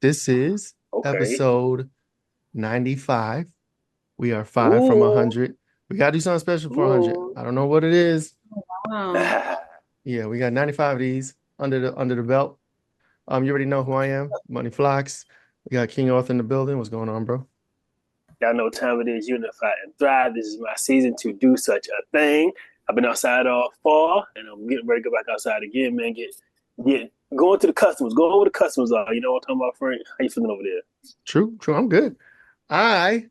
This is Okay. episode 95. We are 5 from Ooh. 100. We got to do something special for 100. Ooh. I don't know what it is. Wow. Yeah, we got 95 of these under the belt. You already know who I am, Money Flocks. We got King Arthur in the building. What's going on, bro? Y'all know what time it is. Unify and thrive. This is my season to do such a thing. I've been outside all fall, and I'm getting ready to go back outside again, man. Get going to the customers. Going where the customers are. You know what I'm talking about, Frank? How you feeling over there? True. I'm good. I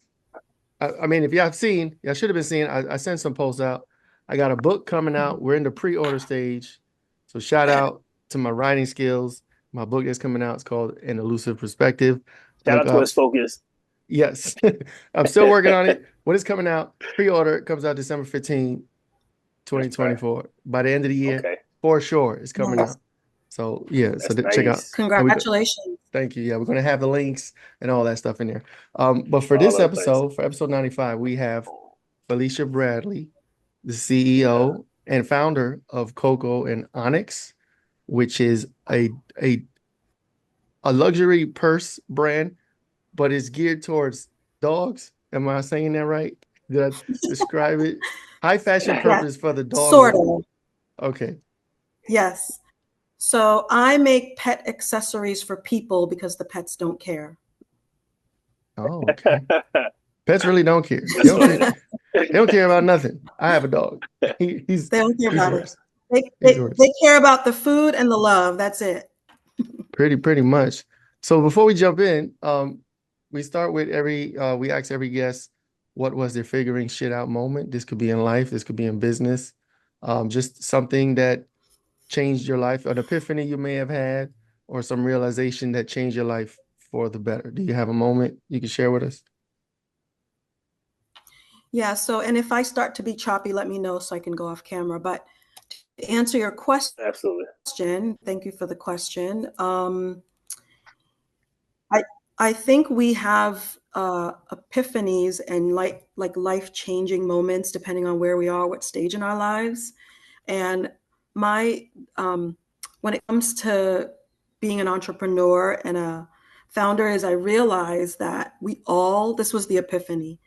mean, if y'all seen, y'all should have been seeing. I sent some posts out. I got a book coming out. We're in the pre-order stage. So shout out to my writing skills. My book is coming out. It's called An Elusive Perspective. Shout Look out to up. us focus. Yes. I'm still working on it. When it's coming out, pre-order, it comes out December 15, 2024. Right. By the end of the year, for sure, it's coming out. So yeah, That's so check out. Congratulations. Thank you. Yeah, we're gonna have the links and all that stuff in there. But for this episode, for episode 95, we have Felicia Bradley, the CEO and founder of Coco and Onxy, which is a luxury purse brand, but it's geared towards dogs. Am I saying that right? Did I describe it? High fashion purpose for the dog. Sort of. Okay. Yes. So I make pet accessories for people because the pets don't care. Oh, okay. Pets really don't care. They don't care about nothing. I have a dog. They don't care about it. They care about the food and the love. That's it. Pretty much. So before we jump in, we start with we ask every guest what was their figuring shit out moment. This could be in life, this could be in business. Just something that changed your life, an epiphany you may have had, or some realization that changed your life for the better. Do you have a moment you can share with us? Yeah. So, and if I start to be choppy, let me know so I can go off camera. But to answer your question, absolutely. Thank you for the question. I think we have epiphanies and like life-changing moments depending on where we are, what stage in our lives. And when it comes to being an entrepreneur and a founder, is I realized that this was the epiphany.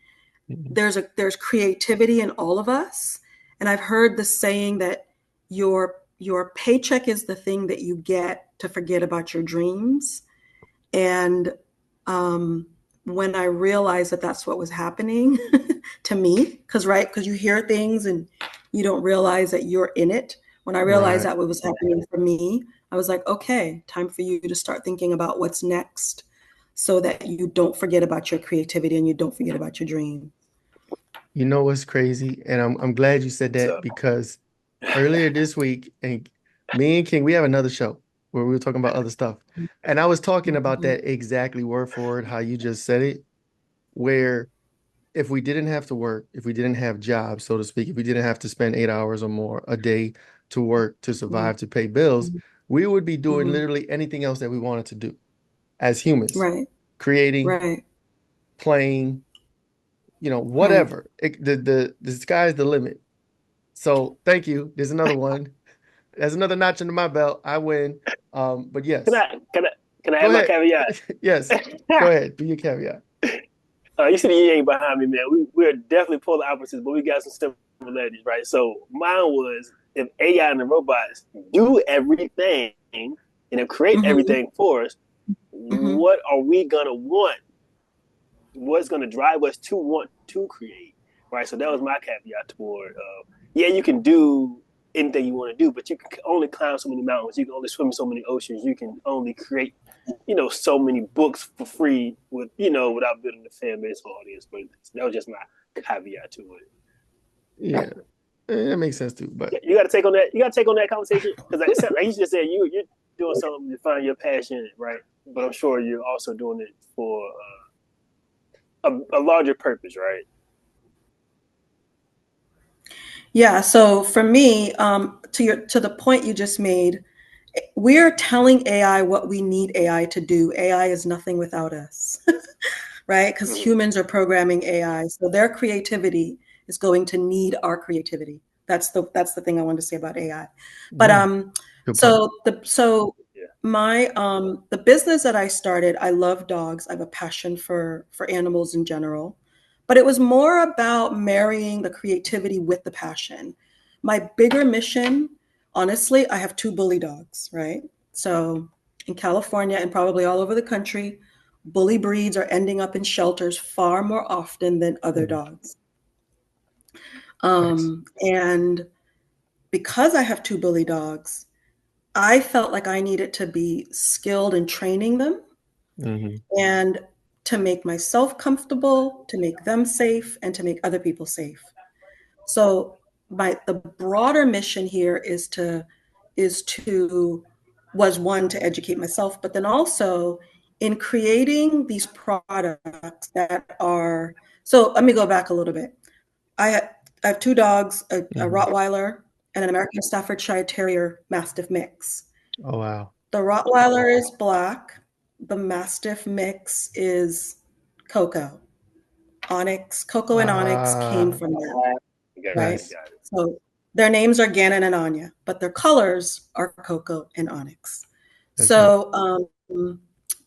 Mm-hmm. There's creativity in all of us. And I've heard the saying that your paycheck is the thing that you get to forget about your dreams. And when I realized that that's what was happening to me, because you hear things and you don't realize that you're in it. When I realized that what was happening for me, I was like, okay, time for you to start thinking about what's next so that you don't forget about your creativity and you don't forget about your dream. You know what's crazy? And I'm glad you said that because earlier this week, and me and King, we have another show where we were talking about other stuff. And I was talking about that exactly word for word, how you just said it, where if we didn't have to work, if we didn't have jobs, so to speak, if we didn't have to spend 8 hours or more a day to work, to survive, to pay bills, we would be doing literally anything else that we wanted to do as humans. Right. Creating, playing, whatever. The sky's the limit. So thank you. There's another one. There's another notch under my belt. I win. But yes. Can I have my caveat? Yes. Go ahead. Do your caveat. You see the yin behind me, man. We're definitely polar opposites, but we got some similarities, right? So mine was if AI and the robots do everything and create everything for us, what are we gonna want? What's gonna drive us to want to create, right? So that was my caveat toward. You can do anything you want to do, but you can only climb so many mountains. You can only swim so many oceans. You can only create, so many books for free without building a fan base or audience. But that was just my caveat to it. Yeah, that makes sense too. But you got to take on that. You got to take on that conversation because, like you just said, you're doing something to find your passion, right? But I'm sure you're also doing it for a larger purpose, right? Yeah. So for me, to the point you just made, we're telling AI what we need AI to do. AI is nothing without us, right? Because humans are programming AI, so their creativity is going to need our creativity. That's the thing I wanted to say about AI. But The business that I started, I love dogs. I have a passion for animals in general, but it was more about marrying the creativity with the passion. My bigger mission, honestly, I have two bully dogs, right? So in California and probably all over the country, bully breeds are ending up in shelters far more often than other Mhm. dogs. Nice. And because I have two bully dogs, I felt like I needed to be skilled in training them Hmm. and to make myself comfortable, to make them safe, and to make other people safe. So the broader mission here is to was one to educate myself, but then also in creating these products that are so let me go back a little bit. I I have two dogs, a Hmm. Rottweiler and an American Staffordshire Terrier Mastiff mix. Oh, wow. The Rottweiler is black. The Mastiff mix is Coco. Onyx, Coco and Onyx came Ah, from that, right? nice. Got it. So their names are Gannon and Anya, but their colors are Coco and Onyx. That's dope. So,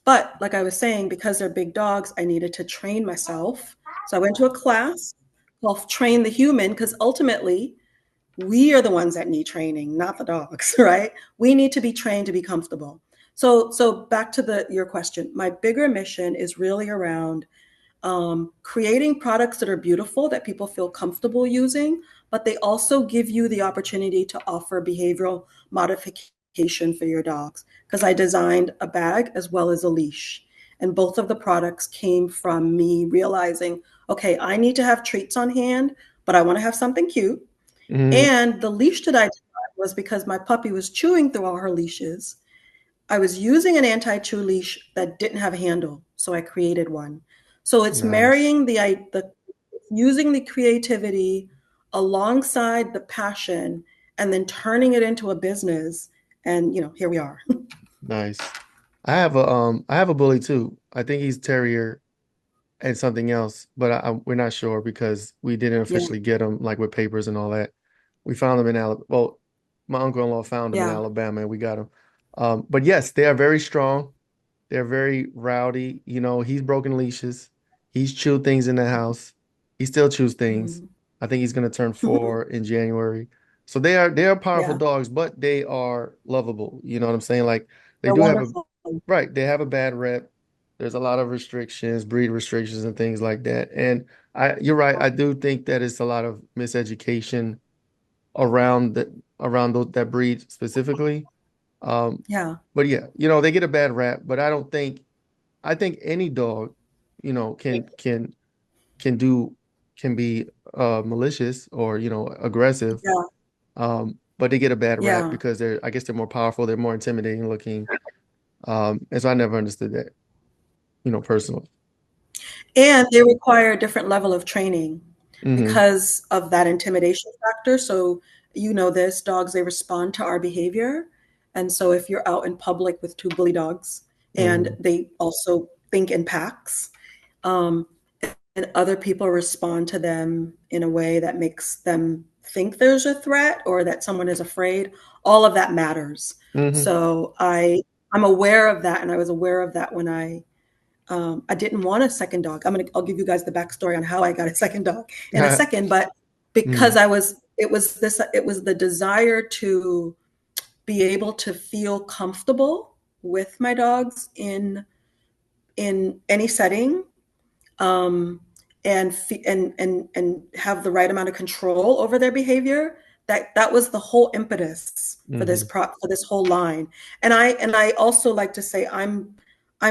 but like I was saying, because they're big dogs, I needed to train myself. So I went to a class called Train the Human, because ultimately we are the ones that need training, not the dogs, right? We need to be trained to be comfortable. So back to your question. My bigger mission is really around creating products that are beautiful, that people feel comfortable using, but they also give you the opportunity to offer behavioral modification for your dogs. Because I designed a bag as well as a leash. And both of the products came from me realizing, okay, I need to have treats on hand, but I want to have something cute. Hmm. And the leash that I designed was because my puppy was chewing through all her leashes. I was using an anti-chew leash that didn't have a handle, so I created one. So it's Nice. marrying the using the creativity alongside the passion and then turning it into a business. And here we are. Nice. I have a bully too. I think he's terrier and something else, but we're not sure because we didn't Yeah, officially get him like with papers and all that. We found him in Alabama. Well, my uncle-in-law found him in yeah. Alabama and we got him. But yes, they are very strong. They're very rowdy. He's broken leashes. He's chewed things in the house. He still chews things. Mhm. I think he's gonna turn 4 in January. So they are powerful Yeah, dogs, but they are lovable. You know what I'm saying? Like they they're do have a wonderful. right, they have a bad rep. There's a lot of restrictions, breed restrictions and things like that. And you're right, I do think that it's a lot of miseducation around that breed specifically. Um, Yeah, but yeah, they get a bad rap, but I think any dog, can do can be malicious or aggressive. yeah, But they get a bad rap yeah. because I guess they're more powerful, they're more intimidating looking. And so I never understood that, personally. And they require a different level of training Hmm. because of that intimidation factor. So, this dogs, they respond to our behavior. And so, if you're out in public with two bully dogs and Hmm. they also think in packs, um, and other people respond to them in a way that makes them think there's a threat or that someone is afraid, all of that matters. Hmm. So, I'm aware of that. And I was aware of that when I didn't want a second dog. I'll give you guys the backstory on how I got a second dog in a second, but because Hmm. it was the desire to be able to feel comfortable with my dogs in any setting, um, and have the right amount of control over their behavior. That was the whole impetus for Hmm. for this whole line. And I also like to say I'm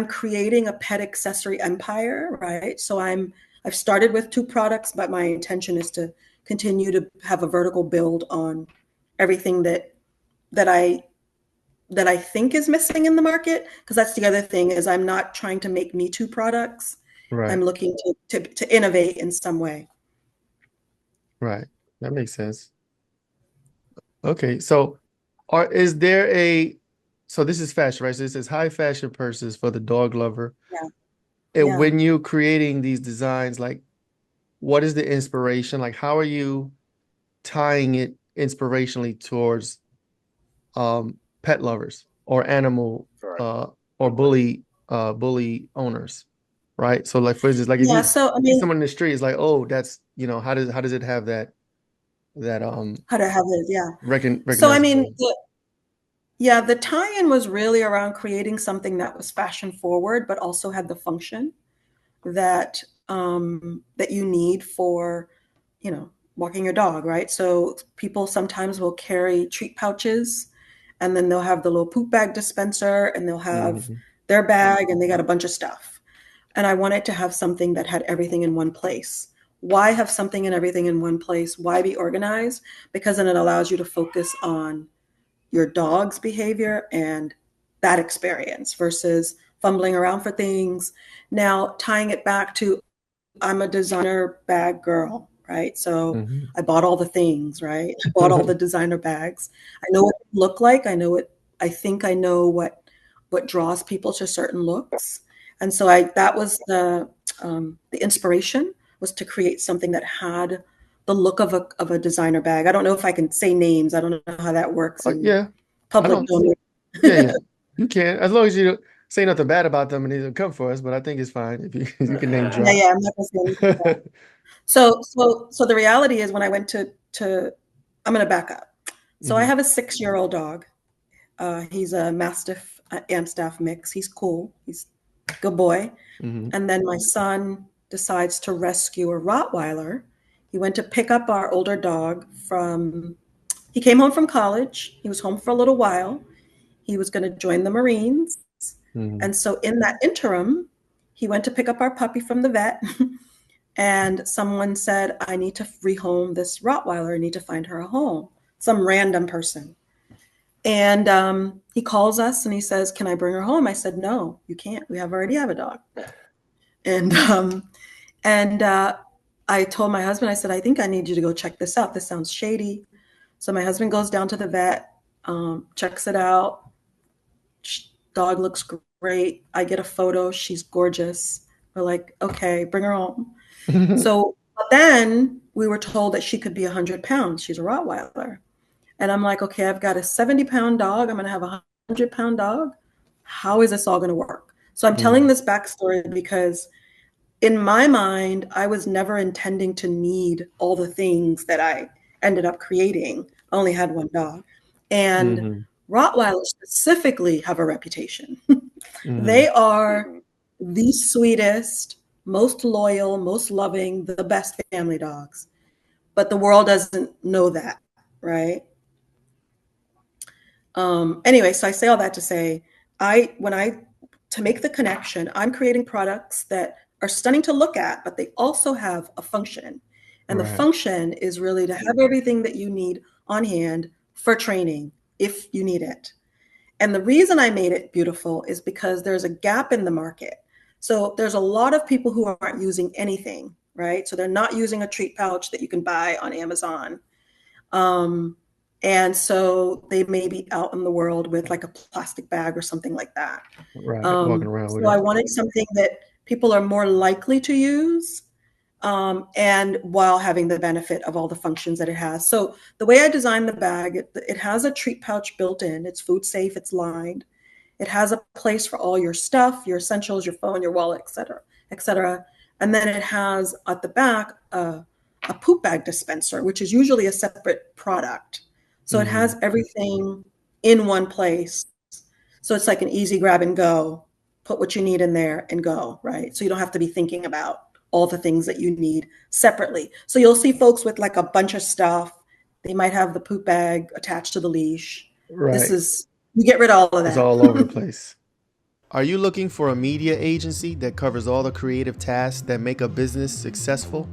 creating a pet accessory empire, right? So I've started with two products, but my intention is to continue to have a vertical build on everything that I that I think is missing in the market. Because that's the other thing is I'm not trying to make me too products. I'm Right, looking to innovate in some way. right. That makes sense. Okay, so is there so this is fashion, right? So this is high fashion purses for the dog lover. Yeah, And yeah. when you're creating these designs, like what is the inspiration? Like how are you tying it inspirationally towards pet lovers? or animal or bully owners, right? So like for instance, like if Yeah. you So I see mean, someone in the street, it's like, oh, that's how does it have that how to have it? Yeah. So I mean, recognizable? the tie-in was really around creating something that was fashion forward, but also had the function that that you need for, walking your dog, right? So people sometimes will carry treat pouches, and then they'll have the little poop bag dispenser, and they'll have Mhm. their bag, and they got a bunch of stuff. And I wanted to have something that had everything in one place. Why have something and everything in one place? Why be organized? Because then it allows you to focus on your dog's behavior and that experience versus fumbling around for things. Now, tying it back to I'm a designer bag girl, right? So Mhm. I bought all the things, right? I bought all the designer bags. I know what they look like. I know it. I think I know what draws people to certain looks. And so that was the inspiration was to create something that had the look of a designer bag. I don't know if I can say names. I don't know how that works in Yeah, I public don't. domain. Yeah, you can, as long as you don't say nothing bad about them and they don't come for us. But I think it's fine if you you can name Yeah, drop. yeah, I'm not gonna say anything. So the reality is when I went to I'm gonna back up. So I Hmm. have a 6-year-old dog. He's a Mastiff Amstaff mix. He's cool. He's a good boy. Hmm. And then my son decides to rescue a Rottweiler. He went to pick up our older dog he came home from college. He was home for a little while. He was going to join the Marines. Hmm. And so in that interim, he went to pick up our puppy from the vet. And someone said, I need to rehome this Rottweiler. I need to find her a home. Some random person. And he calls us and he says, can I bring her home? I said, no, you can't. We already have a dog. And I told my husband, I said, I think I need you to go check this out. This sounds shady. So my husband goes down to the vet, checks it out. Dog looks great. I get a photo. She's gorgeous. We're like, okay, bring her home. So but then we were told that she could be 100 pounds. She's a Rottweiler. And I'm like, okay, I've got a 70-pound dog. I'm going to have a 100-pound dog. How is this all going to work? So I'm telling this backstory because in my mind, I was never intending to need all the things that I ended up creating. I only had one dog. And Hmm. Rottweilers specifically have a reputation. Hmm. They are the sweetest, most loyal, most loving, the best family dogs. But the world doesn't know that, right? Anyway, so I say all that to say, to make the connection, I'm creating products that are stunning to look at, but they also have a function. And the Right. function is really to have everything that you need on hand for training if you need it. And the reason I made it beautiful is because there's a gap in the market. So there's a lot of people who aren't using anything, right? So they're not using a treat pouch that you can buy on Amazon. Um, and so they may be out in the world with like a plastic bag or something like that. Right. Walking around with So I it. wanted something that people are more likely to use, and while having the benefit of all the functions that it has. So the way I designed the bag, it has a treat pouch built in. It's food safe. It's lined. It has a place for all your stuff, your essentials, your phone, your wallet, et cetera, et cetera. And then it has at the back a poop bag dispenser, which is usually a separate product. So it Hmm. has everything in one place. So it's like an easy grab and go. Put what you need in there and go, right? So you don't have to be thinking about all the things that you need separately. So you'll see folks with like a bunch of stuff. They might have the poop bag attached to the leash. Right. You get rid of all of It's that. all over the place. Are you looking for a media agency that covers all the creative tasks that make a business successful?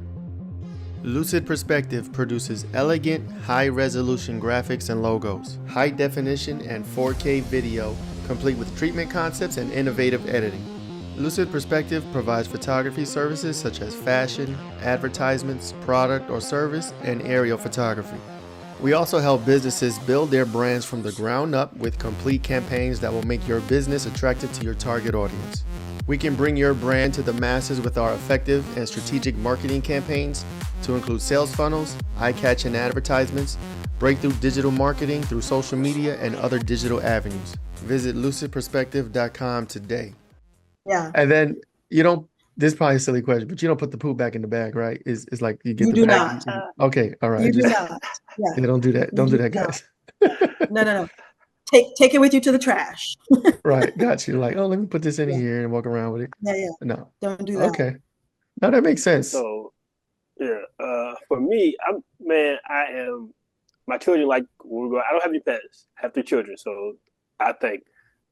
Lucid Prospective produces elegant, high-resolution graphics and logos, high-definition and 4K video, complete with treatment concepts and innovative editing. Lucid Perspective provides photography services such as fashion, advertisements, product or service, and aerial photography. We also help businesses build their brands from the ground up with complete campaigns that will make your business attractive to your target audience. We can bring your brand to the masses with our effective and strategic marketing campaigns to include sales funnels, eye-catching advertisements, Breakthrough digital marketing through social media and other digital avenues. Visit lucidperspective.com today. Yeah. And then you don't, this is probably a silly question, but you don't put the poop back in the bag, right? It's like you get You the do bag. not. Okay, all right. You do not. Yeah. Yeah, don't do that. Don't do that, guys. No. Take it with you to the trash. Right, got you. Like, oh, let me put this in Yeah. here and walk around with it. Yeah. No. Don't do that. Okay. No, that makes sense. So yeah, for me, I am. My children like when we go. I don't have any pets. I have 3 children, so I think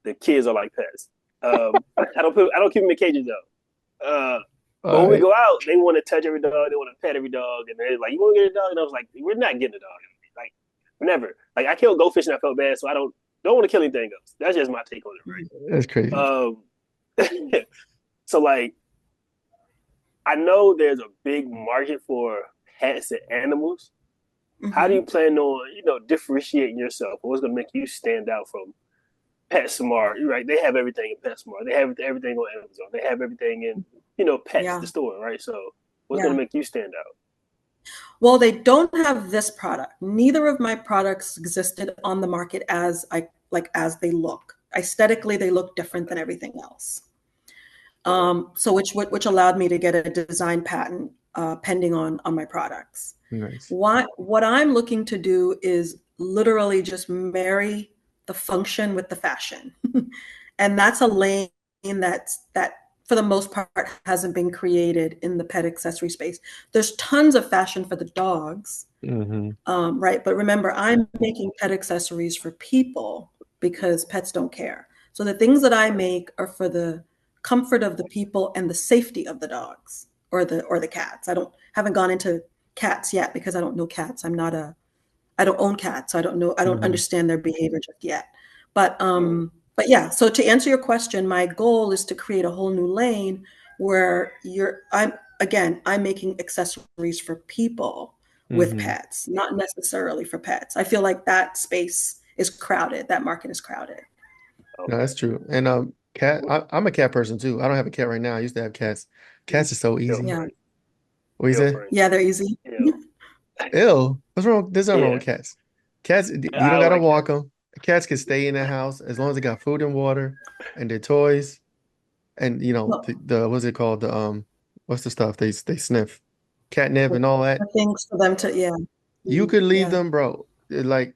the kids are like pets. I don't keep them in cages though. But when we go out, they want to touch every dog. They want to pet every dog, and they're like, "You want to get a dog?" And I was like, "We're not getting a dog. Like, never. Like, I killed goldfish and I felt bad, so I don't want to kill anything else. That's just my take on it, right? That's crazy. So like, I know there's a big market for pets and animals. Mm-hmm. How do you plan on, differentiating yourself? What's going to make you stand out from PetSmart? Right? They have everything in PetSmart. They have everything on Amazon. They have everything in, Pets, the store, right? So what's going to make you stand out? Well, they don't have this product. Neither of my products existed on the market as they look. Aesthetically, they look different than everything else. So which allowed me to get a design patent pending on my products. Nice. What I'm looking to do is literally just marry the function with the fashion. And that's a lane that for the most part hasn't been created in the pet accessory space. There's tons of fashion for the dogs, right? But remember, I'm making pet accessories for people because pets don't care. So the things that I make are for the comfort of the people and the safety of the dogs or the cats. Haven't gone into cats yet because I don't know cats. I don't own cats. So I don't know. I don't understand their behavior just yet. But yeah, so to answer your question, my goal is to create a whole new lane where I'm making accessories for people with pets, not necessarily for pets. I feel like that space is crowded. That market is crowded. No, that's true. And cat, I'm a cat person too. I don't have a cat right now. I used to have cats. Cats are so easy. Yeah. What you say? Yeah, they're easy. Ew. What's wrong? There's nothing wrong with cats. Cats, you don't gotta walk them. Cats can stay in the house as long as they got food and water and their toys. And the what's it called? The what's the stuff they sniff? Catnip and all that. Things for them to You could leave them, bro. Like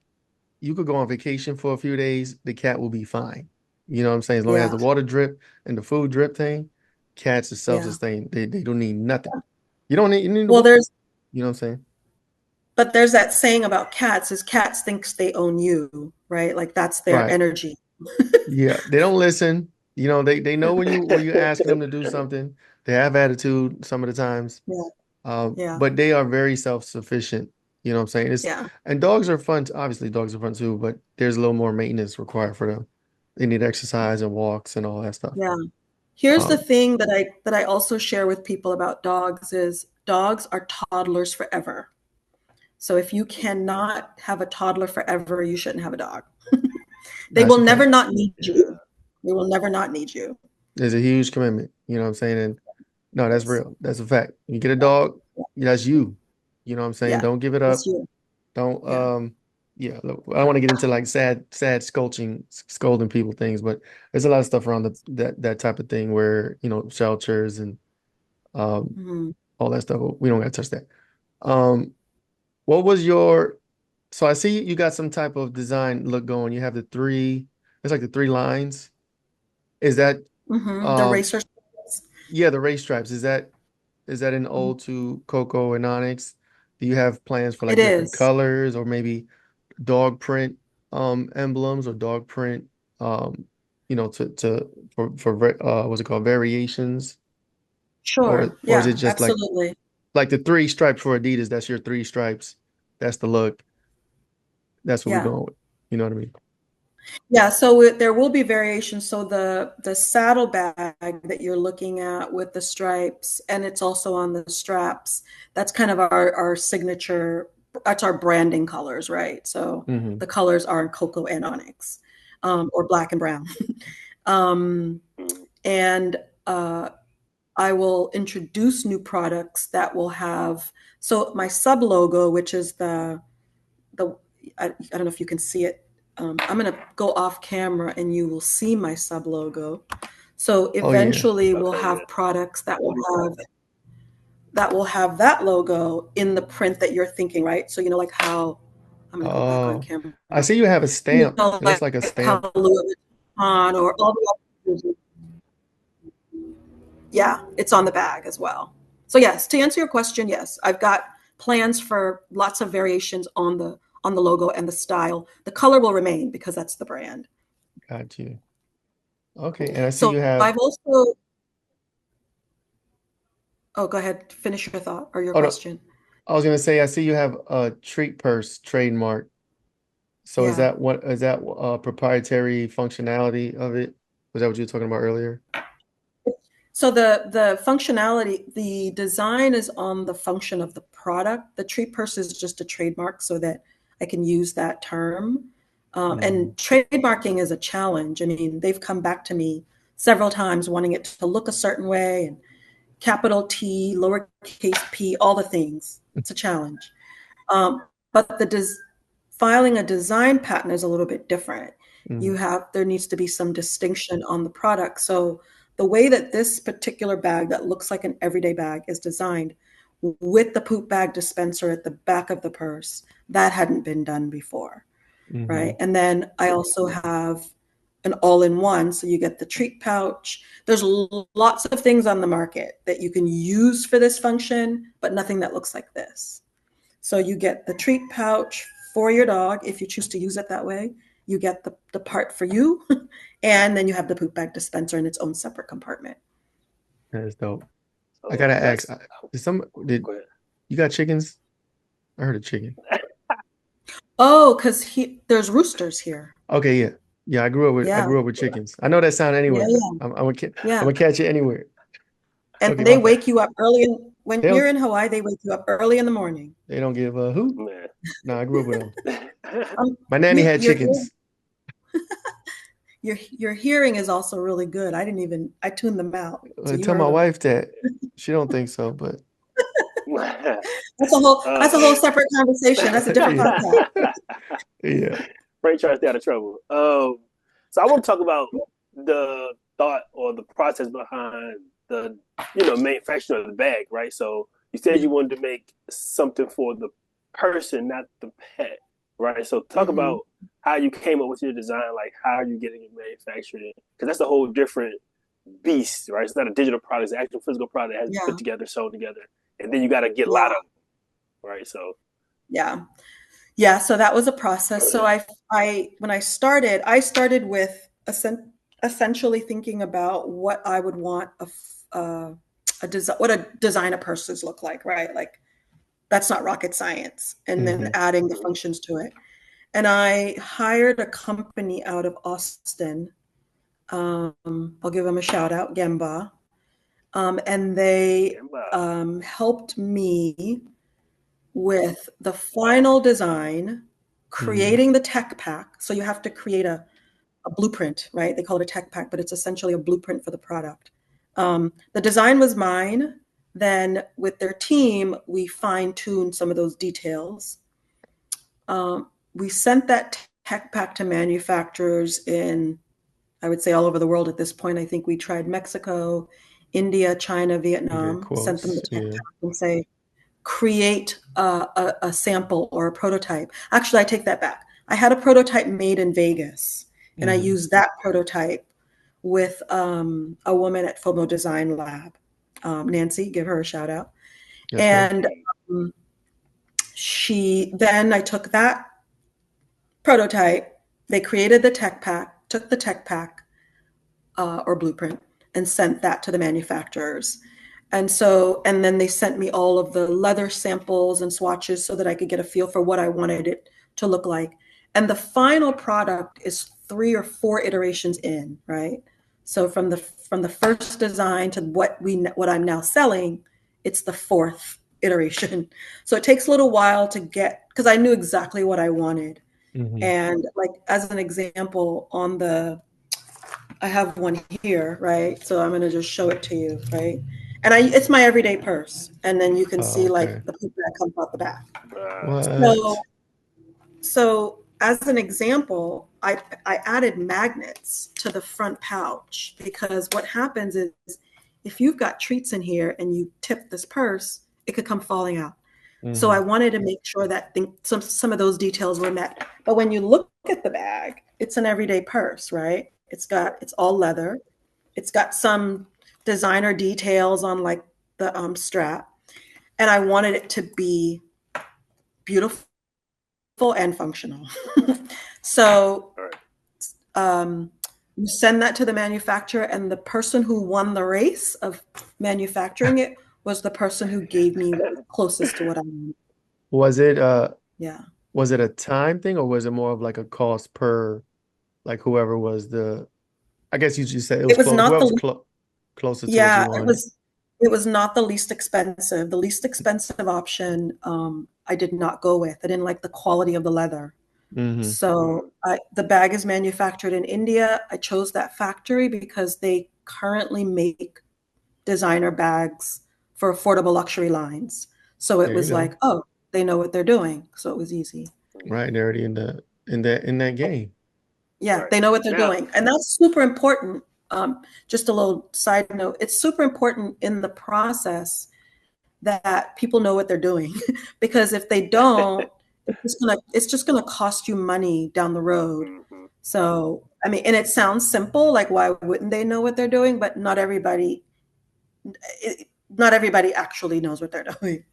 you could go on vacation for a few days, the cat will be fine. You know what I'm saying? As long as the water drip and the food drip thing, cats are self-sustained. They don't need nothing. You don't need you know what I'm saying? But there's that saying about cats is cats thinks they own you, right? Like that's their energy. Yeah, they don't listen. They know when you ask them to do something. They have attitude some of the times. But they are very self-sufficient. You know what I'm saying? And dogs are fun. Obviously, dogs are fun too, but there's a little more maintenance required for them. They need exercise and walks and all that stuff. Yeah. Here's the thing that I also share with people about dogs is dogs are toddlers forever. So if you cannot have a toddler forever, you shouldn't have a dog. They will never not need you. They will never not need you. There's a huge commitment. You know what I'm saying? And no, that's real. That's a fact. You get a dog, that's you. You know what I'm saying? Don't give it up. Don't look, I don't want to get into like sad scolding people things, but there's a lot of stuff around that type of thing where, shelters and all that stuff. We don't got to touch that. What was so I see you got some type of design look going. You have it's like the 3 lines. Is that the racer stripes? Yeah, the race stripes. Is that an ode to Coco and Onxy? Do you have plans for like different colors or maybe dog print emblems or dog print for what's it called, variations? Sure. Or is it just absolutely. like the 3 stripes for Adidas? That's your 3 stripes. That's the look. That's what we're going with. You know what I mean? Yeah, so there will be variations. So the saddle bag that you're looking at with the stripes, and it's also on the straps, that's kind of our signature, that's our branding colors, right? So the colors are Coco and Onxy, or black and brown. And I will introduce new products that will have, so my sub logo, which is I don't know if you can see it. I'm going to go off camera and you will see my sub logo. So eventually we'll have products that will have that logo in the print that you're thinking, right? So, like how I'm going to go back on camera. I see you have a stamp. It looks like a stamp. Louis Vuitton or all the yeah, it's on the bag as well. So yes, to answer your question, yes, I've got plans for lots of variations on the logo and the style. The color will remain because that's the brand. Got you. Okay, and I see you have. I've also. Oh, go ahead. Finish your thought or your question. No. I was going to say, I see you have a treat purse trademark. So is that proprietary functionality of it? Was that what you were talking about earlier? So the functionality, the design is on the function of the product. The treat purse is just a trademark so that I can use that term. And trademarking is a challenge. I mean, they've come back to me several times wanting it to look a certain way, and capital T, lowercase p, all the things. It's a challenge. But filing a design patent is a little bit different. There needs to be some distinction on the product. So the way that this particular bag that looks like an everyday bag is designed with the poop bag dispenser at the back of the purse, that hadn't been done before, right? And then I also have an all-in-one, so you get the treat pouch. There's lots of things on the market that you can use for this function, but nothing that looks like this. So you get the treat pouch for your dog if you choose to use it that way. You get the part for you, and then you have the poop bag dispenser in its own separate compartment. That is dope. I gotta ask, you got chickens? I heard a chicken. Oh, because there's roosters here. Okay, yeah. I grew up with chickens. I know that sound anywhere. I'm gonna catch it anywhere. And they wake you up early when you're in Hawaii. They wake you up early in the morning. They don't give a hoot. No, I grew up with them. My nanny had chickens. Your hearing is also really good. I tuned them out. So tell my wife that. She don't think so, but that's a whole separate conversation. That's a different podcast. Yeah. Frank trying to stay out of trouble. So I want to talk about the thought or the process behind the manufacturing of the bag, right? So you said you wanted to make something for the person, not the pet, right? So talk about how you came up with your design, like how are you getting it manufactured? Because that's a whole different beast, right? It's not a digital product; it's an actual physical product that has to be put together, sewn together, and then you got to get a lot of them, right? So yeah. So that was a process. So when I started with essentially thinking about what I would want what a designer purses look like, right? Like that's not rocket science. And then adding the functions to it. And I hired a company out of Austin. I'll give them a shout out, Gemba. And they helped me with the final design, creating the tech pack. So you have to create a blueprint, right? They call it a tech pack, but it's essentially a blueprint for the product. The design was mine. Then with their team, we fine-tuned some of those details. We sent that tech pack to manufacturers in, I would say, all over the world at this point. I think we tried Mexico, India, China, Vietnam, sent them the tech pack and say, create a sample or a prototype. Actually, I take that back. I had a prototype made in Vegas, and I used that prototype with a woman at FOMO Design Lab, Nancy, give her a shout out. And I took that prototype, they created the tech pack, took the tech pack or blueprint and sent that to the manufacturers. And then they sent me all of the leather samples and swatches so that I could get a feel for what I wanted it to look like. And the final product is 3 or 4 iterations in, right? So from the first design to what I'm now selling, it's the 4th iteration. So it takes a little while to get, because I knew exactly what I wanted. And like as an example, I have one here, right? So I'm going to just show it to you, right? And it's my everyday purse, and then you can see like the poop that comes out the back. So as an example, I added magnets to the front pouch because what happens is if you've got treats in here and you tip this purse, it could come falling out. So I wanted to make sure that some of those details were met. But when you look at the bag, it's an everyday purse, right? It's all leather. It's got some designer details on like the strap. And I wanted it to be beautiful and functional. So you send that to the manufacturer, and the person who won the race of manufacturing it was the person who gave me closest to what I wanted. Was it Yeah. was it a time thing, or was it more of like a cost per, like whoever was I guess you just said it was close. Not Whoever the was closer to what yeah, you wanted. it was not the least expensive. The least expensive option I did not go with. I didn't like the quality of the leather. So the bag is manufactured in India. I chose that factory because they currently make designer bags for affordable luxury lines. So it was like, oh, they know what they're doing. So it was easy. Right, they're already in that game. Yeah, they know what they're doing. And that's super important. Just a little side note, it's super important in the process that people know what they're doing. Because if they don't, it's just gonna cost you money down the road. So I mean, and it sounds simple, like why wouldn't they know what they're doing? But not everybody actually knows what they're doing.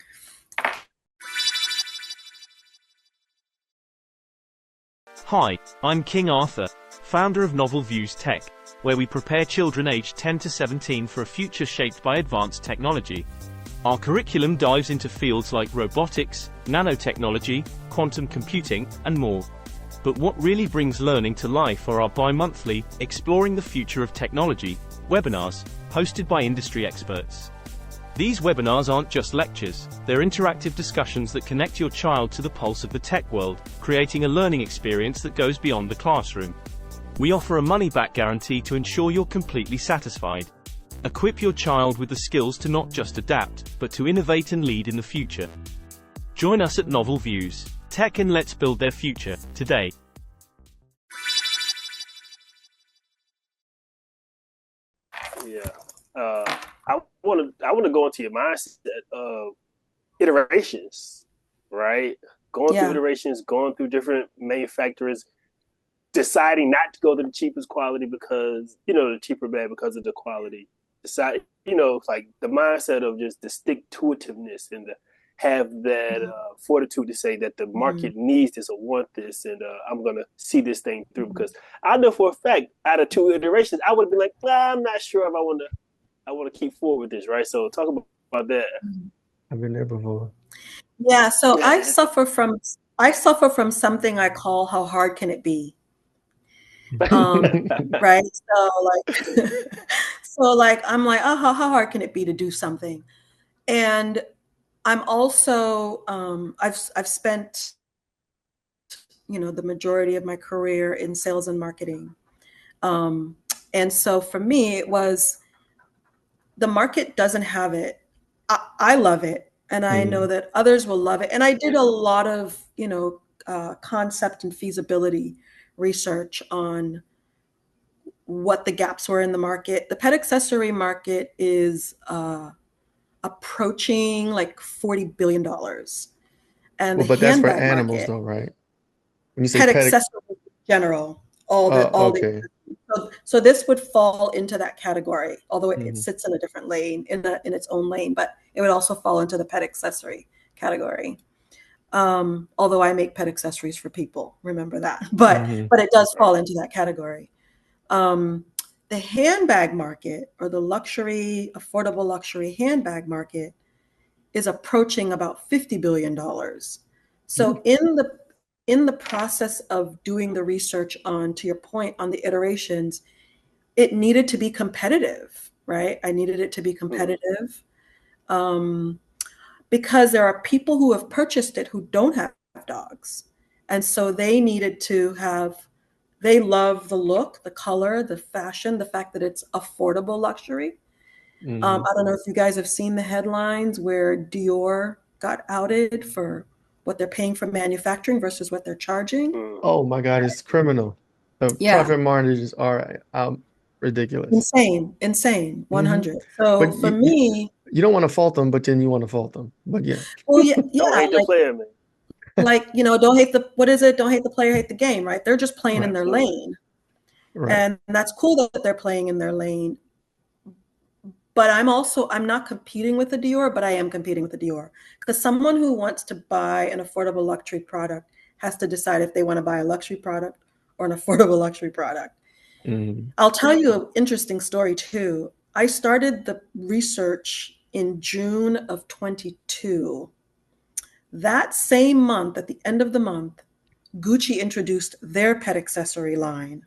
Hi, I'm King Arthur, founder of Novel Views Tech, where we prepare children aged 10 to 17 for a future shaped by advanced technology. Our curriculum dives into fields like robotics, nanotechnology, quantum computing, and more. But what really brings learning to life are our bi-monthly Exploring the Future of Technology webinars, hosted by industry experts. These webinars aren't just lectures, they're interactive discussions that connect your child to the pulse of the tech world, creating a learning experience that goes beyond the classroom. We offer a money-back guarantee to ensure you're completely satisfied. Equip your child with the skills to not just adapt, but to innovate and lead in the future. Join us at Novel Views Tech, and let's build their future today. Yeah. I want to go into your mindset of iterations, right? Going through iterations, going through different manufacturers, deciding not to go to the cheapest quality because, the cheaper bag because of the quality. Decide, like the mindset of just the stick-to-itiveness and the have that fortitude to say that the market needs this or want this, and I'm going to see this thing through. Because I know for a fact, out of 2 iterations, I would have been like, I'm not sure if I want to keep forward with this, right? So talk about that. I've been there before. Yeah, so I suffer from something I call how hard can it be? Right? So like I'm like, oh, how hard can it be to do something? And I'm also I've spent the majority of my career in sales and marketing. And so for me, it was the market doesn't have it. I love it. And I know that others will love it. And I did a lot of, concept and feasibility research on what the gaps were in the market. The pet accessory market is approaching like $40 billion. And but that's for animals though, right? When you say pet accessories in general, so this would fall into that category, although it sits in a different lane, in its own lane, but it would also fall into the pet accessory category. Although I make pet accessories for people, remember that, but it does fall into that category. The handbag market, or the affordable luxury handbag market, is approaching about $50 billion. So in the process of doing the research on, to your point, on the iterations, it needed to be competitive, right? I needed it to be competitive because there are people who have purchased it who don't have dogs. And so they needed to they love the look, the color, the fashion, the fact that it's affordable luxury. I don't know if you guys have seen the headlines where Dior got outed for what they're paying for manufacturing versus what they're charging. Oh my God, it's criminal. The profit margins are ridiculous. Insane, 100. So But for me, you don't want to fault them, but then you want to fault them. But yeah. well, yeah, Don't hate the player, man. Like, you know, don't hate the, what is it? Don't hate the player, hate the game, right? They're just playing in their lane. Right. And that's cool that they're playing in their lane. But I'm not competing with the Dior, but I am competing with the Dior. Because someone who wants to buy an affordable luxury product has to decide if they want to buy a luxury product or an affordable luxury product. I'll tell you an interesting story too. I started the research in June of 22. That same month, at the end of the month, Gucci introduced their pet accessory line.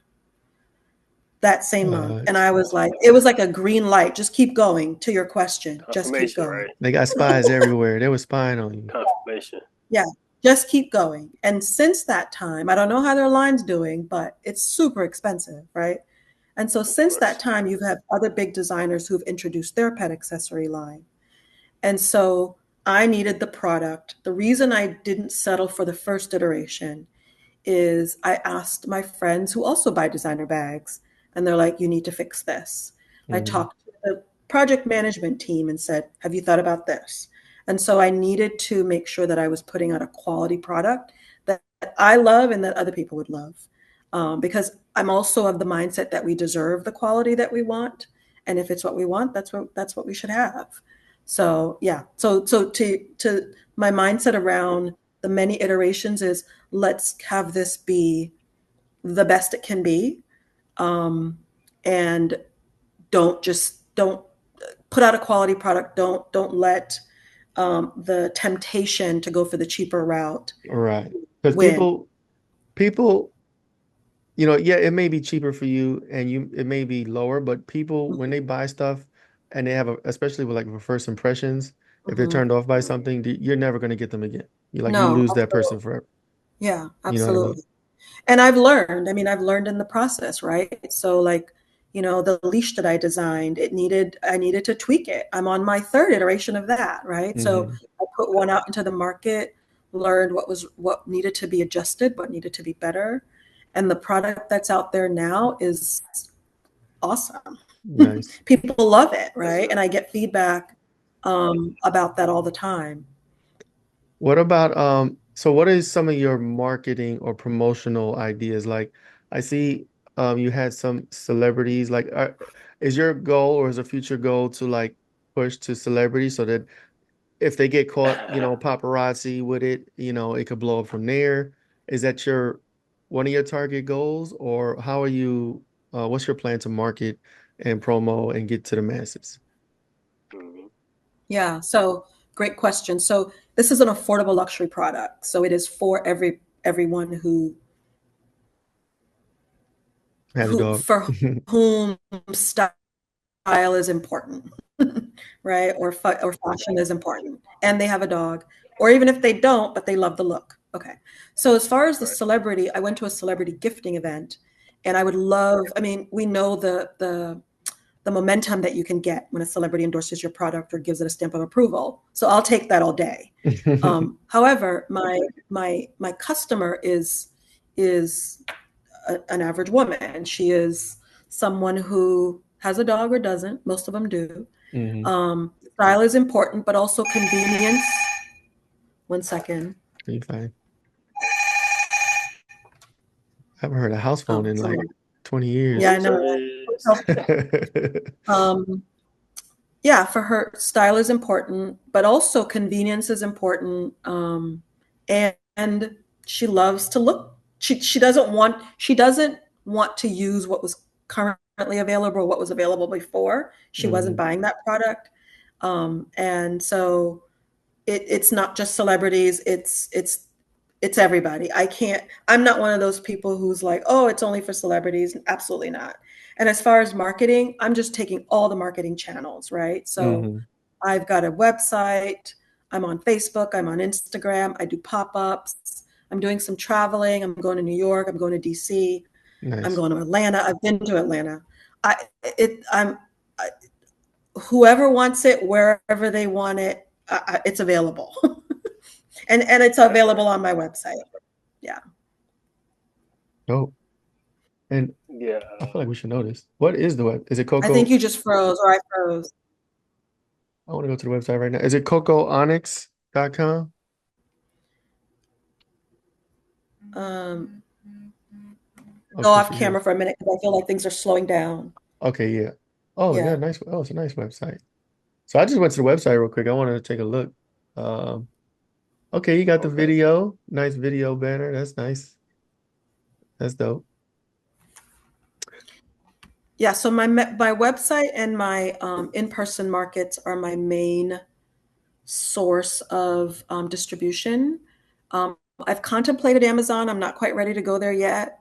That same month. And I was like, it was like a green light. Just keep going, to your question. Just keep going. Right? They got spies everywhere. They were spying on you. Confirmation. Yeah, just keep going. And since that time, I don't know how their line's doing, but it's super expensive, right? And so since that time, you've had other big designers who've introduced their pet accessory line. And so I needed the product. The reason I didn't settle for the first iteration is I asked my friends who also buy designer bags, and they're like, you need to fix this. I talked to the project management team and said, have you thought about this? And so I needed to make sure that I was putting out a quality product that I love and that other people would love. Because I'm also of the mindset that we deserve the quality that we want. And if it's what we want, that's what we should have. So yeah. So to my mindset around the many iterations is, let's have this be the best it can be. And don't put out a quality product. Don't let the temptation to go for the cheaper route. Right. Because people, you know, yeah, it may be cheaper for you and it may be lower, but people, when they buy stuff and they have especially with like first impressions, if they're turned off by something, you're never going to get them again. You lose that person forever. Yeah, absolutely. You know what I mean? And I've learned in the process, right? So like, you know, the leash that I designed, I needed to tweak it. I'm on my third iteration of that, right? So I put one out into the market, learned what needed to be adjusted, what needed to be better. And the product that's out there now is awesome. Nice. People love it, right? And I get feedback about that all the time. What about so what is some of your marketing or promotional ideas? Like I see you had some celebrities, like is your goal or is a future goal to like push to celebrities so that if they get caught, you know, paparazzi with it, you know, it could blow up from there? Is that one of your target goals, or how are you what's your plan to market and promo and get to the masses? Yeah, so great question. So this is an affordable luxury product. So it is for everyone who for whom style is important, right? Or fashion is important, and they have a dog, or even if they don't, but they love the look. Okay. So as far as the celebrity, I went to a celebrity gifting event, and I would love. I mean, we know the momentum that you can get when a celebrity endorses your product or gives it a stamp of approval. So I'll take that all day. However, my customer is an average woman. She is someone who has a dog or doesn't. Most of them do. Style is important, but also convenience. 1 second. Are you fine? I haven't heard a house phone in like 20 years. Yeah, I know. Yeah, for her, style is important, but also convenience is important. And she loves to look. She doesn't want to use what was currently available or what was available before. She wasn't buying that product. And so it's not just celebrities, it's everybody. I'm not one of those people who's like, oh, it's only for celebrities. Absolutely not. And as far as marketing, I'm just taking all the marketing channels, right? So I've got a website, I'm on Facebook, I'm on Instagram, I do pop-ups, I'm doing some traveling, I'm going to New York, I'm going to DC, nice. I'm going to Atlanta, I've been to Atlanta. Whoever wants it, wherever they want it, it's available. And it's available on my website. Yeah. Oh, and Yeah. I feel like we should know this. What is the web? Is it I think Coco? you just froze, or I froze. I want to go to the website right now. Is it CoCoAndOnyx.com? Go Okay, off she camera says. for a minute because I feel like things are slowing down. Okay, yeah. Oh, yeah, Yeah. nice. Oh, it's a nice website. So I just went to the website real quick. I wanted to take a look. Um, okay, you got the video. Nice video banner. That's nice. That's dope. Yeah. So my website and my in-person markets are my main source of distribution. I've contemplated Amazon. I'm not quite ready to go there yet.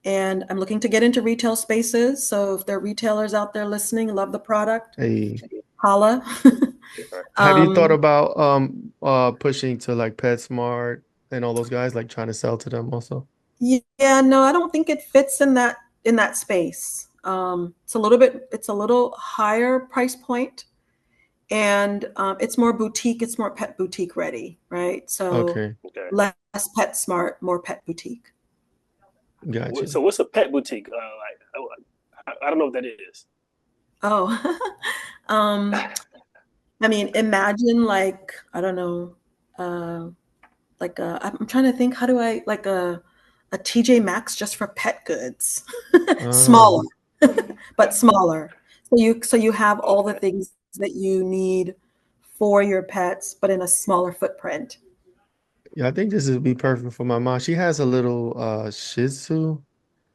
And I'm looking to get into retail spaces. So if there are retailers out there listening, love the product, Hey, holla. have you thought um, about pushing to like PetSmart and all those guys, like trying to sell to them also? yeah, no, I don't think it fits in that space. It's a little higher price point, and it's more boutique. It's more pet boutique ready, right? So Okay, less PetSmart, more pet boutique. gotcha. So what's a pet boutique? I don't know what that is. Oh, um, I mean, imagine like I don't know, I'm trying to think. How do I like a TJ Maxx just for pet goods, smaller, Oh, but smaller. So you have all the things that you need for your pets, but in a smaller footprint. yeah, I think this would be perfect for my mom. She has a little Shih Tzu.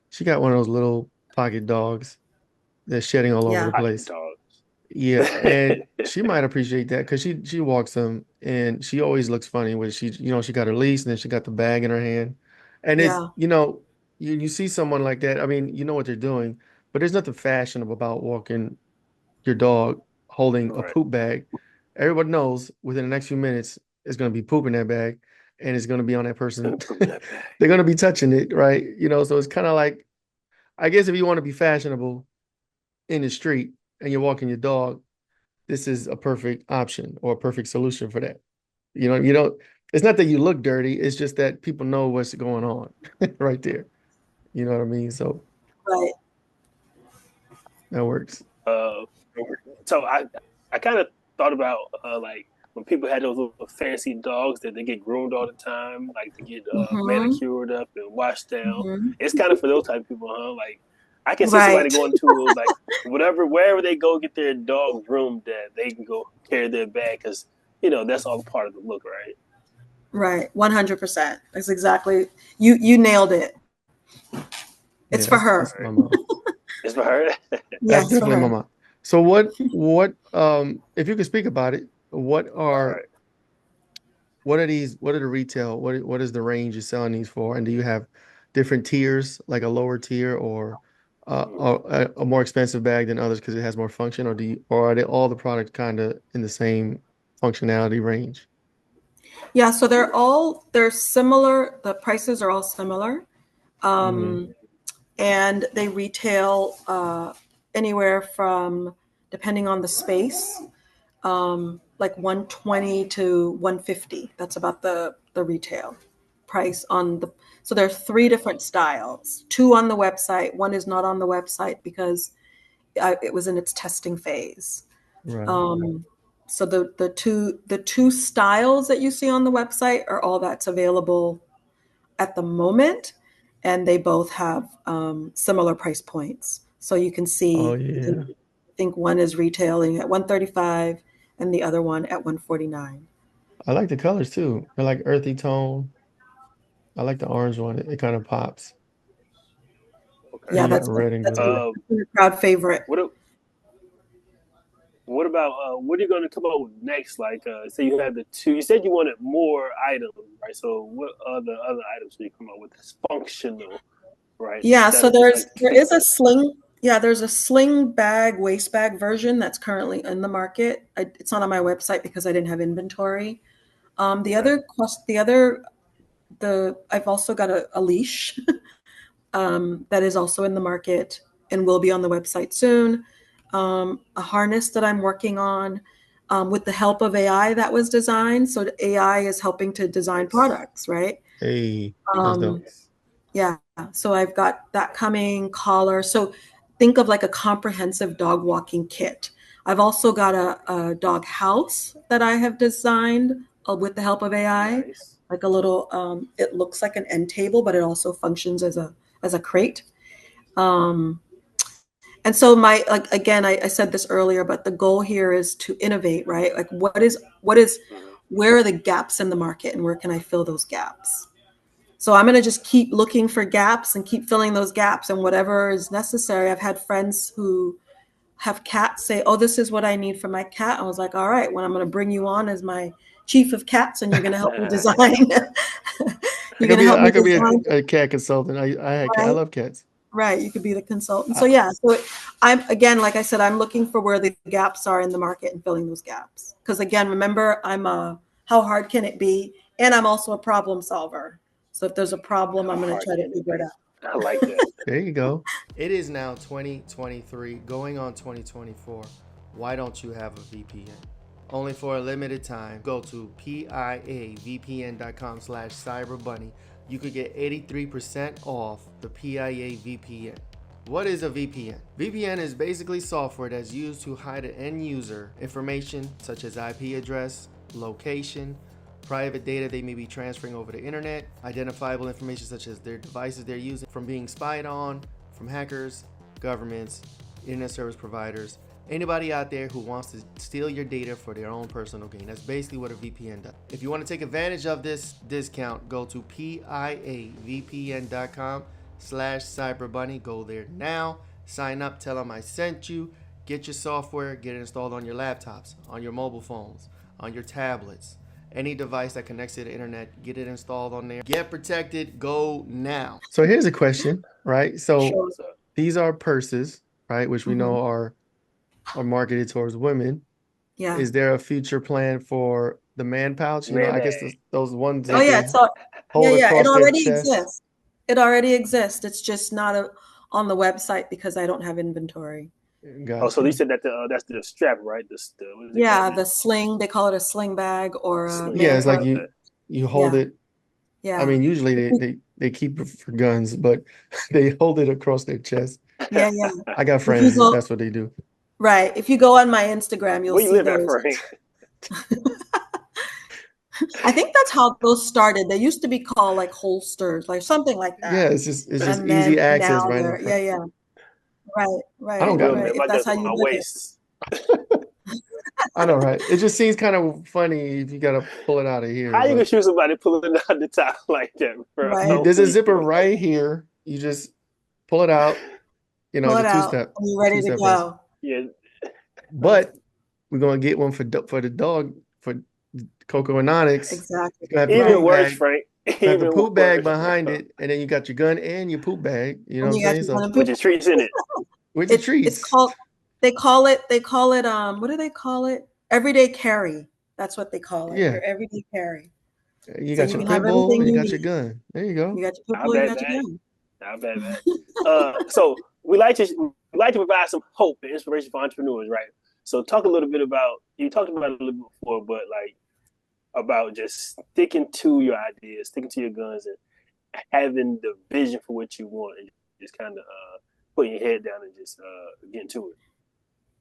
She got one of those little pocket dogs that's shedding all over Yeah, the Pocket place. dogs. Yeah, and she might appreciate that because she walks them and she always looks funny when she got her leash and then she got the bag in her hand. And it's, yeah, you see someone like that, I mean, you know what they're doing, but there's nothing fashionable about walking your dog holding a Right. poop bag. Everyone knows within the next few minutes it's going to be poop in that bag and it's going to be on that person. They're going to be touching it, right? So it's kind of like, I guess if you want to be fashionable in the street and you're walking your dog, this is a perfect option or a perfect solution for that. You don't, it's not that you look dirty, it's just that people know what's going on right there. You know what I mean? So right. that works. Uh, so I kind of thought about like when people had those little fancy dogs that they get groomed all the time, like to get Mm-hmm, manicured up and washed down. mm-hmm. It's kind of for those type of people, huh? Like I can see somebody Right, going to like wherever they go get their dog groomed at, they can go carry their bag because that's all part of the look, right? right. 100%. That's exactly you nailed it. Yeah, It's for that's her. my mom. It's for her. That's Yes, for definitely my her. mom. So what if you could speak about it, All right. what are the retail, what is the range you're selling these for? And do you have different tiers, like a lower tier or a more expensive bag than others because it has more function, or are they all the products kind of in the same functionality range? Yeah, so they're similar. The prices are all similar. Hmm. Um, and they retail anywhere from, depending on the space, like 120 to 150. That's about the retail price on the. So there are three different styles. Two on the website. One is not on the website because it was in its testing phase. Right. Um, so the two styles that you see on the website are all that's available at the moment, and they both have similar price points. So you can Oh see, yeah. I think one is retailing at 135 and the other one at 149. I like the colors too. They're like earthy tone. I like the orange one. It kind of pops. Okay. And Yeah, you got that's red and that's gray. been a crowd favorite. What What about what are you going to come up with next? Like, say you had the two. You said you wanted more items, right? So, what other items do you come up with that's functional, right? Yeah, Instead so of just like there cute is a stuff. sling. Yeah, there's a sling bag, waist bag version that's currently in the market. It's not on my website because I didn't have inventory. The Okay. other cost, the other, the I've also got a leash that is also in the market and will be on the website soon. A harness that I'm working on. with the help of AI that was designed. So the AI is helping to design products, right? Hey, that's dope. Yeah. So I've got that coming, collar. So think of like a comprehensive dog walking kit. I've also got a dog house that I have designed with the help of AI, like a little, it looks like an end table, but it also functions as a crate. And so like, again, I said this earlier, but the goal here is to innovate, right? Like where are the gaps in the market and where can I fill those gaps? So I'm going to just keep looking for gaps and keep filling those gaps and whatever is necessary. I've had friends who have cats say, oh, this is what I need for my cat. I was like, all right, well, I'm going to bring you on as my chief of cats and you're going to help me design. You're going to help me design. A cat consultant. I love cats. Right. You could be the consultant. So yeah. So I'm, again, like I said, I'm looking for where the gaps are in the market and filling those gaps. Because again, remember, how hard can it be? And I'm also a problem solver. So if there's a problem, I'm going to try to figure it out. I like that. There you go. It is now 2023, going on 2024. Why don't you have a VPN? Only for a limited time. Go to piavpn.com/cyberbunny. You could get 83% off the PIA VPN. What is a VPN? VPN is basically software that's used to hide an end user information such as IP address, location, private data they may be transferring over the internet, identifiable information such as their devices they're using from being spied on, from hackers, governments, internet service providers, anybody out there who wants to steal your data for their own personal gain. That's basically what a VPN does. If you want to take advantage of this discount, go to piavpn.com/cyberbunny. Go there now, sign up, tell them I sent you, get your software, get it installed on your laptops, on your mobile phones, on your tablets. Any device that connects to the internet, get it installed on there. Get protected. Go now. So here's a question, right? So these are purses, right? Which we know are marketed towards women. Yeah. Is there a future plan for the man pouch? You know, I guess those ones. Oh yeah. So it already exists. It already exists. It's just not on the website because I don't have inventory. Gotcha. Oh, so you said that that's the strap, right? The sling. They call it a sling bag or a it's like you hold it. Yeah. I mean, usually they keep it for guns, but they hold it across their chest. Yeah. I got friends. That's what they do. Right. If you go on my Instagram, you'll see those. I think that's how those started. They used to be called like holsters, like something like that. Yeah, it's just easy access, right? Yeah. Right. I don't got it. That's how you do it. I know, right? It just seems kind of funny if you got to pull it out of here. How you gonna shoot somebody pulling it out the top like that, bro? Right. There's a zipper right here. You just pull it out. You know, the two-step. You're ready to go. Yeah. But we're gonna get one for the dog for Coco and Onxy. Exactly. Even worse, Frank. Have the poop bag behind it, and then you got your gun and your poop bag. You know what I'm saying? With your treats in it. With your treats. It's called. They call it. What do they call it? Everyday carry. That's what they call it. Yeah. Your everyday carry. You got your pit bull. You got your gun. There you go. You got your pit bull. You got your gun. Not bad, man. So we like to provide some hope and inspiration for entrepreneurs, right? So talk a little bit about, you talked about it a little bit before, but like about just sticking to your ideas, sticking to your guns, and having the vision for what you want, and just kind of putting your head down and just getting to it.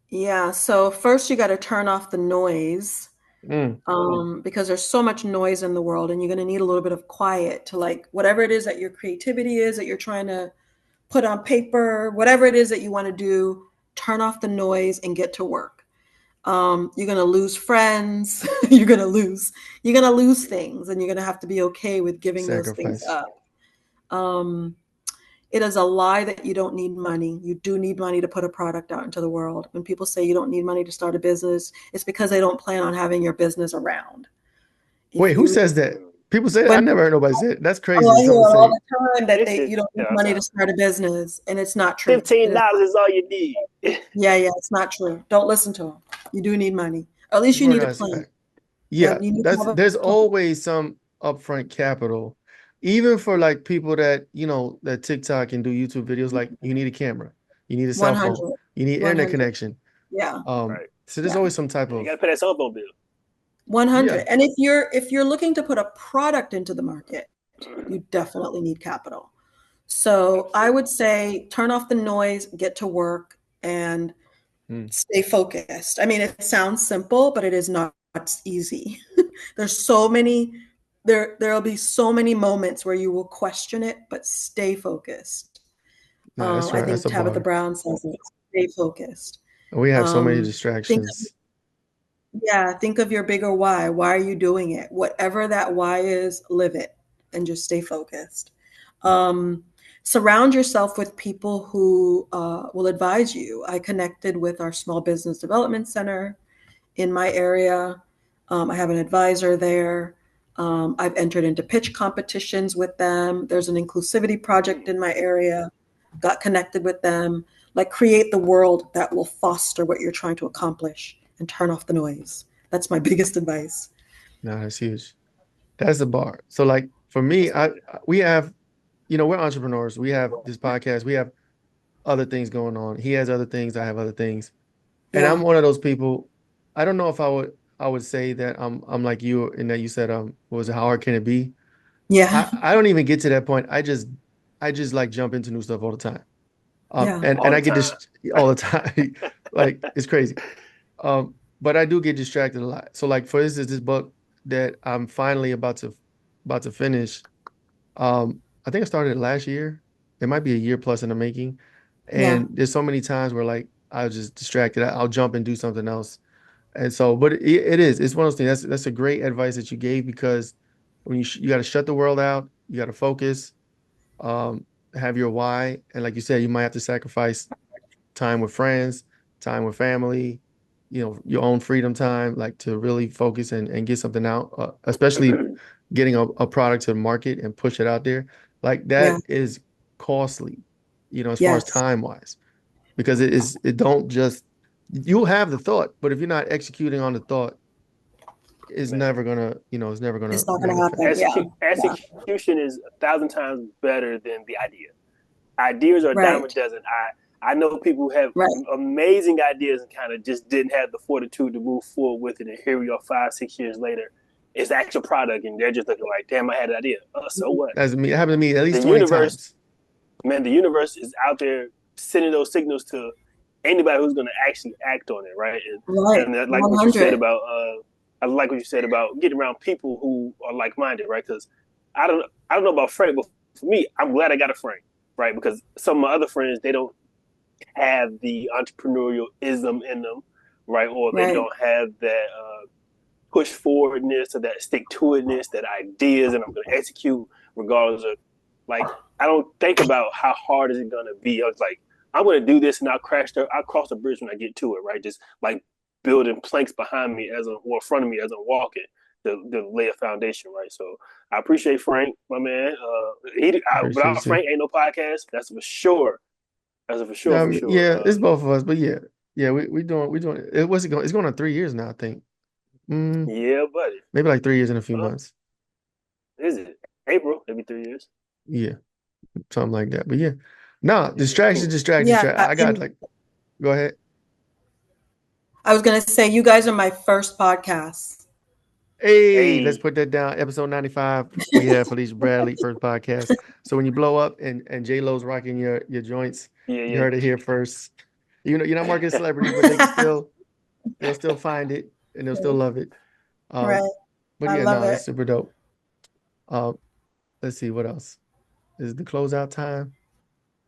Yeah. So first you got to turn off the noise. Because there's so much noise in the world, and you're going to need a little bit of quiet to, like, whatever it is that your creativity is that you're trying to put on paper, whatever it is that you want to do, turn off the noise and get to work. You're going to lose friends. You're going to lose things, and you're going to have to be okay with giving those things up. It is a lie that you don't need money. You do need money to put a product out into the world. When people say you don't need money to start a business, it's because they don't plan on having your business around. Wait, who says that? People say that? I never heard nobody say it. That's crazy. I hear all the time that you don't need money to start a business, and it's not true. $15 is all you need. Yeah, it's not true. Don't listen to them. You do need money. Or at least you need a plan. Yeah, there's always some upfront capital. Even for like people that, you know, that TikTok and do YouTube videos, like you need a camera, you need a cell phone, you need internet connection. Yeah. So there's always some type of. You got to pay that cell phone bill. 100. And if you're looking to put a product into the market, you definitely need capital. So I would say turn off the noise, get to work, and stay focused. I mean, it sounds simple, but it is not easy. There's so many, there'll be so many moments where you will question it, but stay focused. No, that's right. I think Tabitha Brown says it, stay focused. We have so many distractions. Think of your bigger why. Why are you doing it? Whatever that why is, live it and just stay focused. Surround yourself with people who will advise you. I connected with our Small Business Development Center in my area. I have an advisor there. I've entered into pitch competitions with them. There's an inclusivity project in my area. Got connected with them. Like, create the world that will foster what you're trying to accomplish and turn off the noise. That's my biggest advice. No, that's huge. That's the bar. So like for me, we have, we're entrepreneurs. We have this podcast. We have other things going on. He has other things. I have other things. And I'm one of those people. I don't know if I would say that I'm like you in that you said, what was it, how hard can it be? Yeah. I don't even get to that point. I just like jump into new stuff all the time. And I get this all the time. Like, it's crazy. But I do get distracted a lot. So like, for instance, this book that I'm finally about to finish, I think I started last year. It might be a year plus in the making. And there's so many times where like I was just distracted. I'll jump and do something else. And so, but it's one of those things. That's a great advice that you gave, because when you got to shut the world out, you got to focus, have your why. And like you said, you might have to sacrifice time with friends, time with family, your own freedom time, like to really focus and get something out, especially getting a product to the market and push it out there. Like that is costly, as far as time wise, because it don't just, you'll have the thought, but if you're not executing on the thought, it's never gonna, it's never gonna. It's not gonna happen. Execution is 1,000 times better than the idea. Ideas are a dime a dozen. I know people who have amazing ideas and kind of just didn't have the fortitude to move forward with it. And here we are 5-6 years later. It's the actual product, and they're just looking like, damn, I had an idea. So what? That's me. It happened to me at least 20 times. Man, the universe is out there sending those signals to anybody who's going to actually act on it, right? And like 100. What you said about, I like what you said about getting around people who are like-minded, right? Because I don't know about Frank, but for me, I'm glad I got a Frank, right? Because some of my other friends, they don't have the entrepreneurial-ism in them, right? Or they don't have that push forwardness or that stick-to-itness, that ideas, and I'm going to execute regardless of, like, I don't think about how hard is it going to be. I was like, I'm going to do this and I'll cross the bridge when I get to it, right? Just like building planks behind me or in front of me as I'm walking to lay a foundation, right? So I appreciate Frank, my man. Without Frank, ain't no podcast. That's for sure. That's for sure. Yeah, it's both of us, but yeah, we doing it. It's going on 3 years now, I think. Yeah, buddy. Maybe like 3 years in a few months. Is it April? Maybe 3 years. Yeah, something like that. But yeah, no, distraction. I got go ahead. I was gonna say, you guys are my first podcast. Hey, let's put that down. Episode 95. We have Felicia Bradley, first podcast. So when you blow up and J-Lo's rocking your joints, you heard it here first. You're not marketing celebrity, but they'll still find it and they'll still love it. Right. But yeah, it's super dope. Let's see what else. Is the closeout time?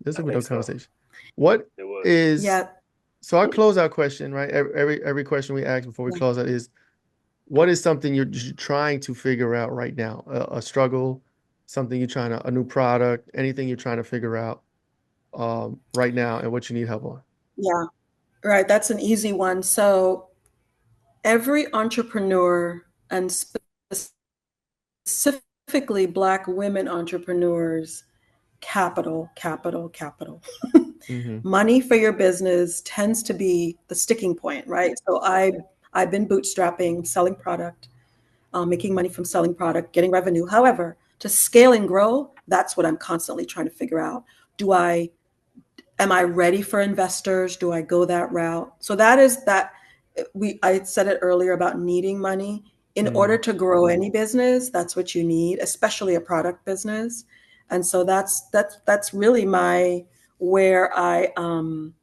This is a dope conversation. What is so our closeout question, right? Every question we ask before we close out is, what is something you're trying to figure out right now? A struggle, something a new product, anything you're trying to figure out right now, and what you need help on? Yeah, right. That's an easy one. So every entrepreneur, and specifically Black women entrepreneurs, capital. Mm-hmm. Money for your business tends to be the sticking point, right? So I've been bootstrapping, selling product, making money from selling product, getting revenue. However, to scale and grow, that's what I'm constantly trying to figure out. Am I ready for investors? Do I go that route? So that I said it earlier about needing money. In order to grow any business, that's what you need, especially a product business. And so that's really where I'm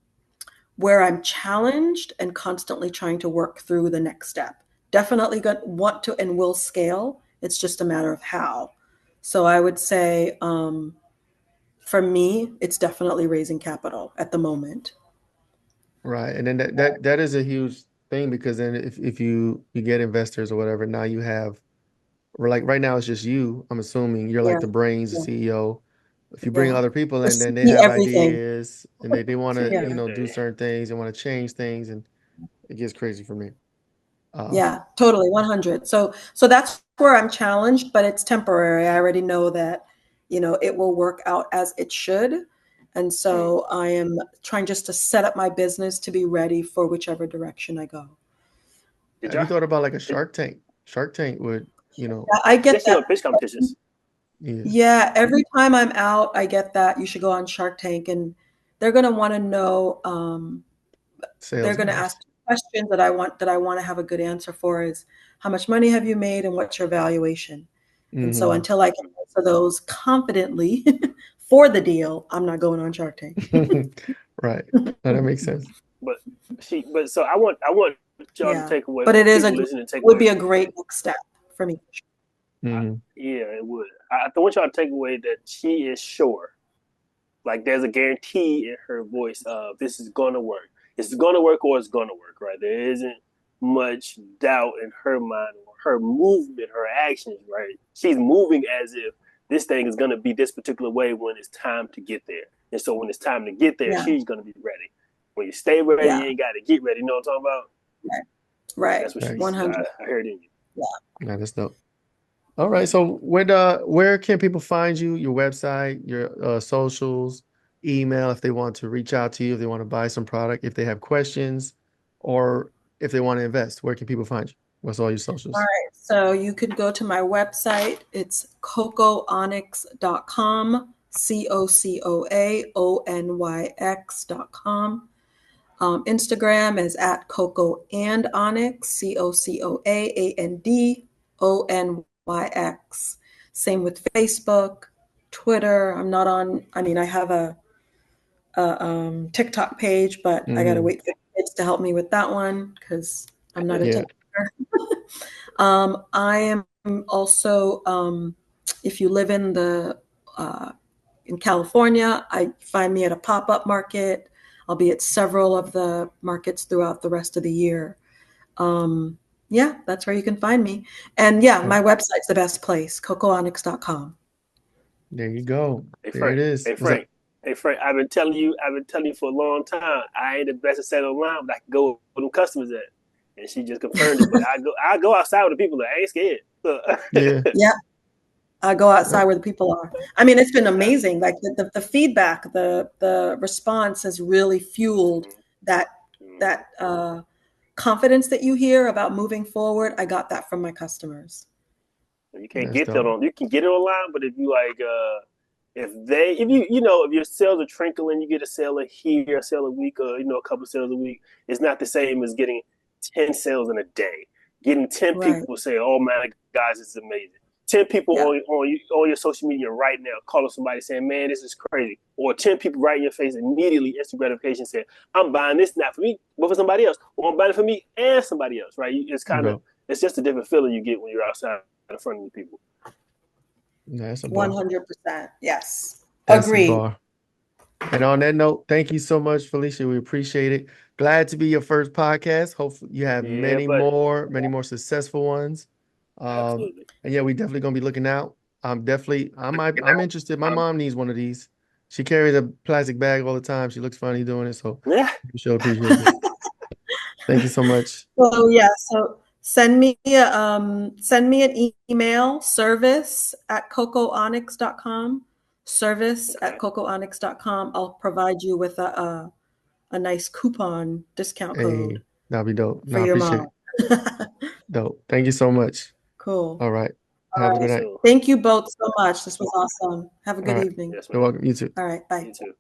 challenged and constantly trying to work through the next step. Definitely want to and will scale. It's just a matter of how. So I would say, for me, it's definitely raising capital at the moment. Right. And then that is a huge thing, because then if you get investors or whatever, now you have, or like right now it's just you. I'm assuming you're like the brains, the CEO. If you bring other people in, then they have Everything. ideas and they want to, Yeah. do certain things, they want to change things, and it gets crazy for me. Yeah, totally, 100. So that's where I'm challenged, but it's temporary. I already know that, it will work out as it should. And so I am trying just to set up my business to be ready for whichever direction I go. Have you thought about like a Shark Tank? Shark Tank would, I get that. Pitch competitions. Yeah, every time I'm out, I get that you should go on Shark Tank, and they're going to want to know, they're going to ask questions that I want to have a good answer for, is how much money have you made and what's your valuation? And so until I can answer those confidently for the deal, I'm not going on Shark Tank. Right. No, that makes sense. So I want y'all to take away. But it would be a great next step for me. Yeah, it would. I want y'all to take away that she is sure. Like there's a guarantee in her voice of this is going to work. It's going to work, or it's going to work, right? There isn't much doubt in her mind, or her movement, her actions, right? She's moving as if this thing is going to be this particular way when it's time to get there. And so when it's time to get there, she's going to be ready. When you stay ready, you ain't got to get ready. You know what I'm talking about? Right. That's what 100. I heard in you. Yeah, that's dope. All right. So where can people find you? Your website, your socials, email, if they want to reach out to you, if they want to buy some product, if they have questions, or if they want to invest, where can people find you? What's all your socials? All right. So you could go to my website. It's CoCoAndOnyx.com, CoCoAndonyx.com. Instagram is at CoCoAndOnyx, CoCoAndOnyx. Same with Facebook, Twitter. I'm not on. I mean, I have a TikTok page, but I gotta wait for kids to help me with that one because I'm not a TikToker. I am also, if you live in California, I find me at a pop-up market. I'll be at several of the markets throughout the rest of the year. That's where you can find me. And my website's the best place, CoCoAndOnyx.com. There you go. Hey, there Frank. it is. Hey, Frank. I've been telling you for a long time, I ain't the best at selling online, but I can go where them customers at. And she just confirmed it. But I go outside with the people that ain't scared. Yeah. I go outside where the people are. I mean, it's been amazing. Like the feedback, the response has really fueled that confidence that you hear about moving forward. I got that from my customers. You can't get that on. You can get it online, but if you like, if your sales are trickling, you get a sale a here, a sale a week, or a couple of sales a week. It's not the same as getting 10 sales in a day. Getting 10 people say, "Oh man, guys, this is amazing." 10 people on your social media right now calling somebody saying, "Man, this is crazy," or 10 people right in your face immediately, instant gratification, saying, "I'm buying this not for me, but for somebody else, or I'm buying it for me and somebody else." Right? It's kind of it's just a different feeling you get when you're outside in front of the people. That's a bar. 100%. Yes. That's Agreed. a bar. And on that note, thank you so much, Felicia. We appreciate it. Glad to be your first podcast. Hopefully you have many more successful ones. Absolutely. And we definitely gonna be looking out. I'm interested. My mom needs one of these. She carries a plastic bag all the time. She looks funny doing it, so she'll appreciate it. Thank you so much. So send me an email, service@CoCoAndonyx.com. Service@CoCoAndonyx.com. I'll provide you with a nice coupon discount code. That'll be dope. For your mom. Dope. Thank you so much. Cool. All right. Have a good night. Thank you both so much. This was awesome. Have a good evening. Yes, you're welcome. You too. All right. Bye. You too.